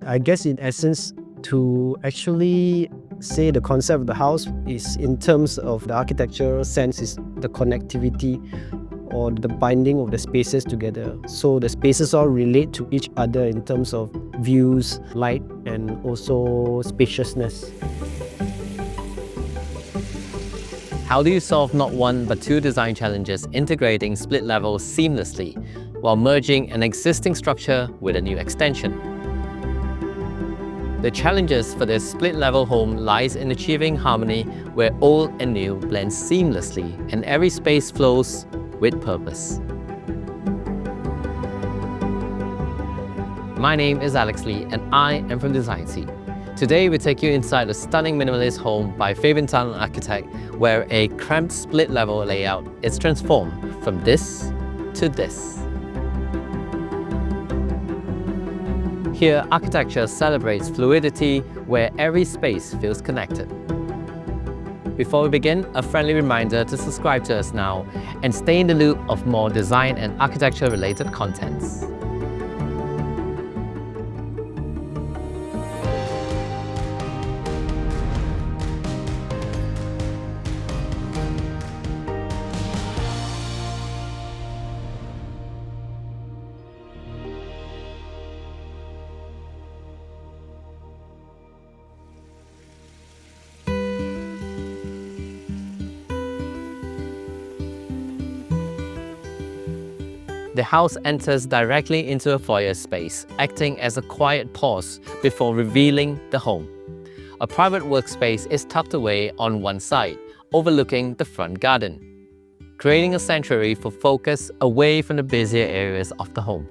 I guess in essence, to actually say the concept of the house is in terms of the architectural sense is the connectivity or the binding of the spaces together. So the spaces all relate to each other in terms of views, light, and also spaciousness. How do you solve not one but two design challenges integrating split levels seamlessly while merging an existing structure with a new extension? The challenges for this split-level home lies in achieving harmony where old and new blend seamlessly and every space flows with purpose. My name is Alex Lee and I am from Design Seat. Today we take you inside a stunning minimalist home by Fabian Tan Architect where a cramped split-level layout is transformed from this to this. Here, architecture celebrates fluidity where every space feels connected. Before we begin, a friendly reminder to subscribe to us now and stay in the loop of more design and architecture-related contents. The house enters directly into a foyer space, acting as a quiet pause before revealing the home. A private workspace is tucked away on one side, overlooking the front garden, creating a sanctuary for focus away from the busier areas of the home.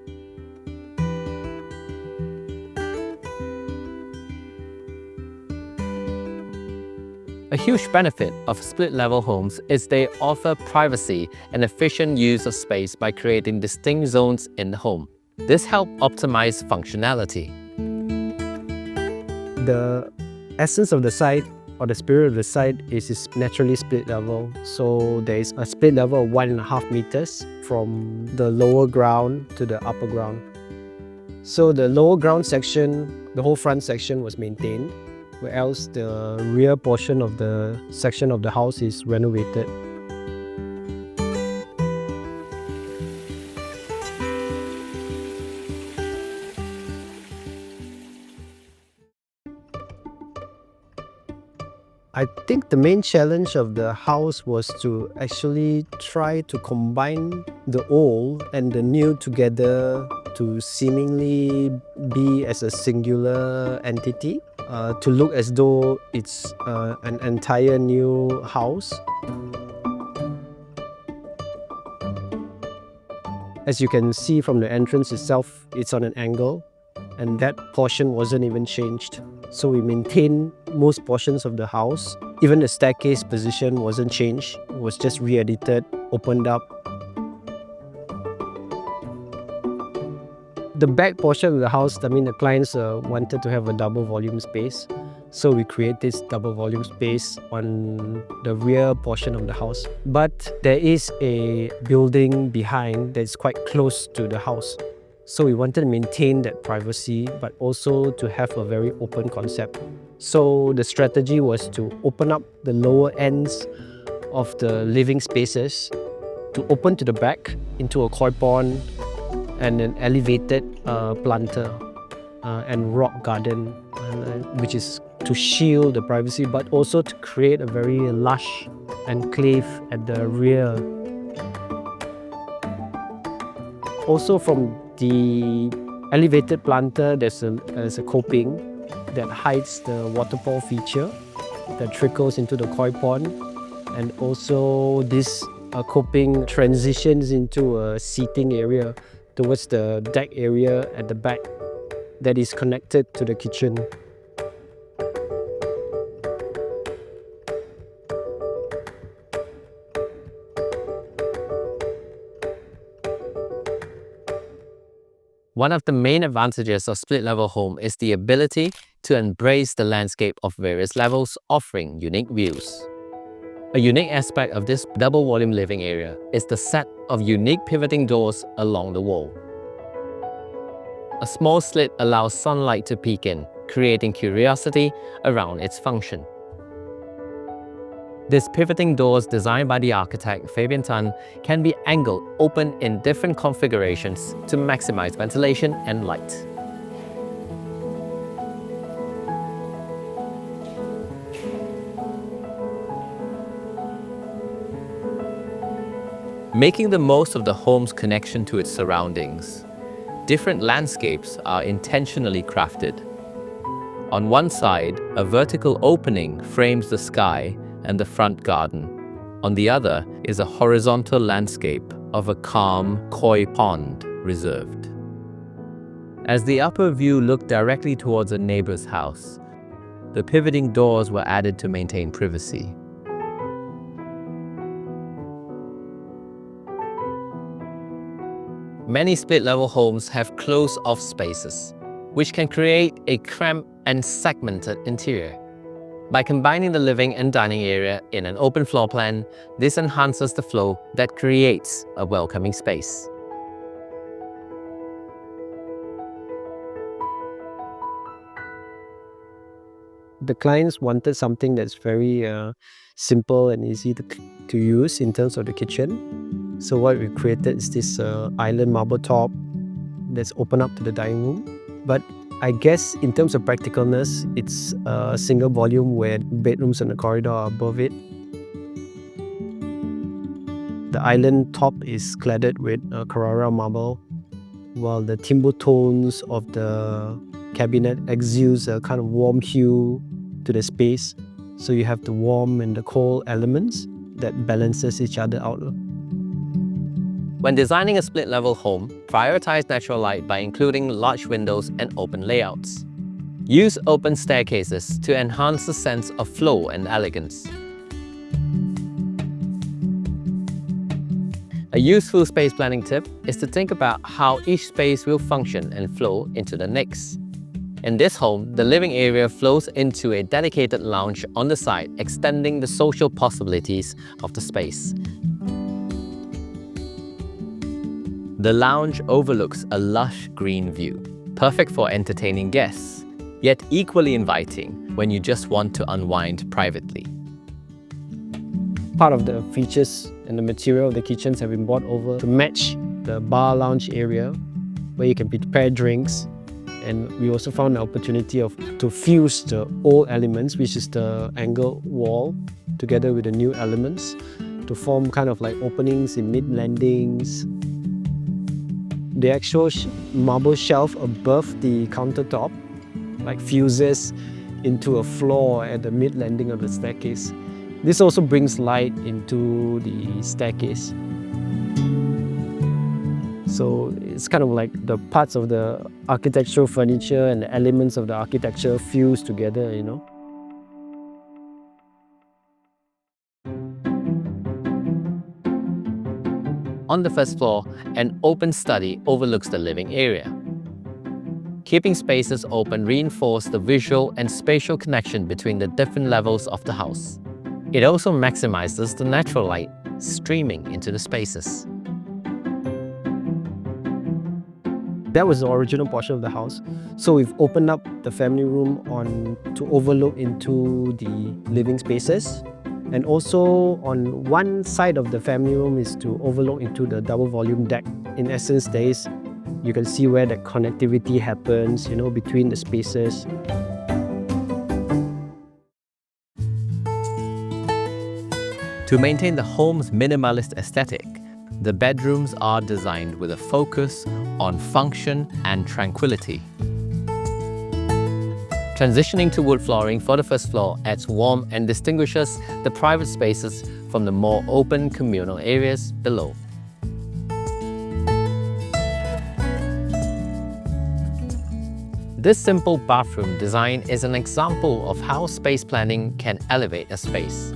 A huge benefit of split-level homes is they offer privacy and efficient use of space by creating distinct zones in the home. This helps optimize functionality. The essence of the site or the spirit of the site is naturally split level. So there is a split level of 1.5 meters from the lower ground to the upper ground. So the lower ground section, the whole front section was maintained, where else the rear portion of the section of the house is renovated. I think the main challenge of the house was to actually try to combine the old and the new together to seemingly be as a singular entity. To look as though it's an entire new house. As you can see from the entrance itself, it's on an angle, and that portion wasn't even changed. So we maintained most portions of the house. Even the staircase position wasn't changed, it was just re-edited, opened up. The back portion of the house, the clients wanted to have a double volume space. So we create this double volume space on the rear portion of the house. But there is a building behind that's quite close to the house. So we wanted to maintain that privacy, but also to have a very open concept. So the strategy was to open up the lower ends of the living spaces to open to the back into a koi pond and an elevated planter and rock garden, which is to shield the privacy, but also to create a very lush enclave at the rear. Also from the elevated planter, there's a coping that hides the waterfall feature that trickles into the koi pond, and also this coping transitions into a seating area towards the deck area at the back that is connected to the kitchen. One of the main advantages of split-level home is the ability to embrace the landscape of various levels, offering unique views. A unique aspect of this double-volume living area is the set of unique pivoting doors along the wall. A small slit allows sunlight to peek in, creating curiosity around its function. These pivoting doors designed by the architect Fabian Tan can be angled open in different configurations to maximize ventilation and light. Making the most of the home's connection to its surroundings, different landscapes are intentionally crafted. On one side, a vertical opening frames the sky and the front garden. On the other is a horizontal landscape of a calm koi pond reserved. As the upper view looked directly towards a neighbor's house, the pivoting doors were added to maintain privacy. Many split-level homes have closed-off spaces, which can create a cramped and segmented interior. By combining the living and dining area in an open floor plan, this enhances the flow that creates a welcoming space. The clients wanted something that's very simple and easy to use in terms of the kitchen. So what we created is this island marble top that's open up to the dining room. But I guess in terms of practicalness, it's a single volume where bedrooms and the corridor are above it. The island top is cladded with Carrara marble, while the timber tones of the cabinet exudes a kind of warm hue to the space. So you have the warm and the cold elements that balances each other out. When designing a split-level home, prioritize natural light by including large windows and open layouts. Use open staircases to enhance the sense of flow and elegance. A useful space planning tip is to think about how each space will function and flow into the next. In this home, the living area flows into a dedicated lounge on the side, extending the social possibilities of the space. The lounge overlooks a lush green view, perfect for entertaining guests, yet equally inviting when you just want to unwind privately. Part of the features and the material of the kitchens have been brought over to match the bar lounge area where you can prepare drinks. And we also found an opportunity to fuse the old elements, which is the angled wall, together with the new elements to form kind of like openings in mid-landings. The actual marble shelf above the countertop like fuses into a floor at the mid-landing of the staircase. This also brings light into the staircase. So it's kind of like the parts of the architectural furniture and the elements of the architecture fused together, you know. On the first floor, an open study overlooks the living area. Keeping spaces open reinforces the visual and spatial connection between the different levels of the house. It also maximizes the natural light streaming into the spaces. That was the original portion of the house. So we've opened up the family room to overlook into the living spaces. And also on one side of the family room is to overlook into the double volume deck. In essence, you can see where the connectivity happens, you know, between the spaces. To maintain the home's minimalist aesthetic, the bedrooms are designed with a focus on function and tranquility. Transitioning to wood flooring for the first floor adds warmth and distinguishes the private spaces from the more open communal areas below. This simple bathroom design is an example of how space planning can elevate a space.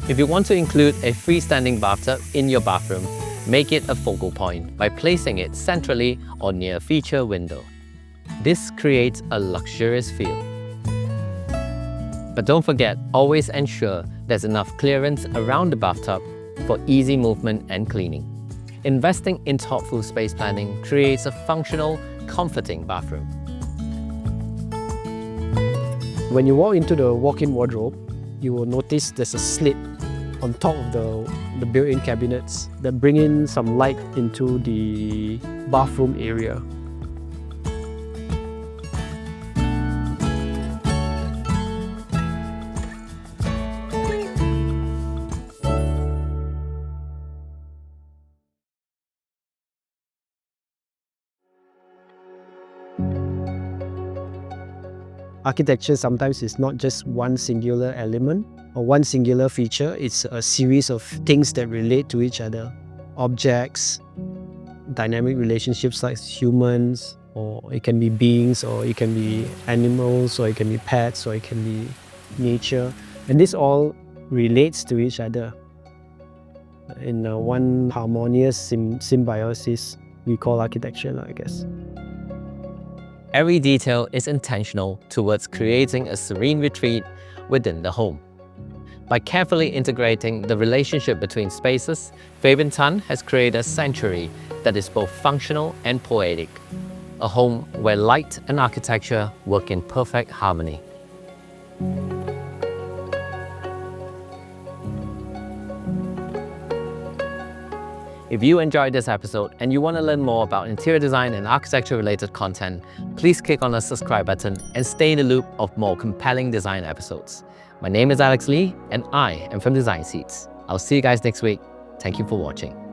If you want to include a freestanding bathtub in your bathroom, make it a focal point by placing it centrally or near a feature window. This creates a luxurious feel. But don't forget, always ensure there's enough clearance around the bathtub for easy movement and cleaning. Investing in thoughtful space planning creates a functional, comforting bathroom. When you walk into the walk-in wardrobe, you will notice there's a slit on top of the built-in cabinets that bring in some light into the bathroom area. Architecture sometimes is not just one singular element or one singular feature, it's a series of things that relate to each other. Objects, dynamic relationships like humans, or it can be beings, or it can be animals, or it can be pets, or it can be nature. And this all relates to each other in one harmonious symbiosis we call architecture, I guess. Every detail is intentional towards creating a serene retreat within the home. By carefully integrating the relationship between spaces, Fabian Tan has created a sanctuary that is both functional and poetic, a home where light and architecture work in perfect harmony. If you enjoyed this episode and you want to learn more about interior design and architecture related content, please click on the subscribe button and stay in the loop of more compelling design episodes. My name is Alex Lee and I am from Design Seeds. I'll see you guys next week. Thank you for watching.